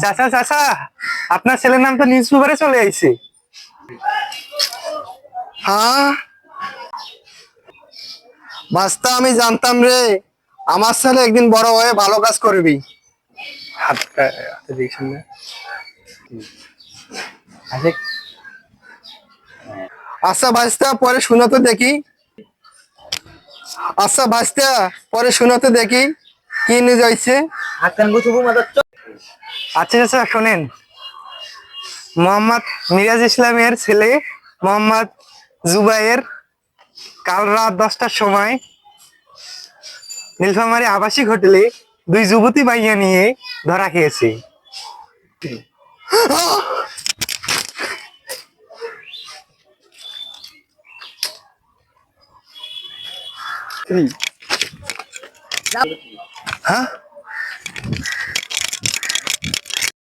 চাচা চাচা, আপনার ছেলের নাম তো নিউজ পেপারে চলে আইছে। হ্যাঁ বাস্তা, আমি জানতাম রে আমার ছেলে একদিন বড় হয়ে ভালো কাজ করবি। হাতটা হাতে দেখছেন না? আচ্ছা আচ্ছা বাস্তা, পরে শোনাতে দেখি। আচ্ছা বাস্তা, পরে শোনাতে দেখি কি নিউজ হয়েছে। আচ্ছা চাচা শোনেন, মোহাম্মদ মিরাজ ইসলামের ছেলে মোহাম্মদ জুবাইর কাল রাত 10টার সময় নীলফামারী আবাসিক হোটেলে দুই যুবতী বাইয়া নিয়ে ধরা খেয়েছে। হ্যাঁ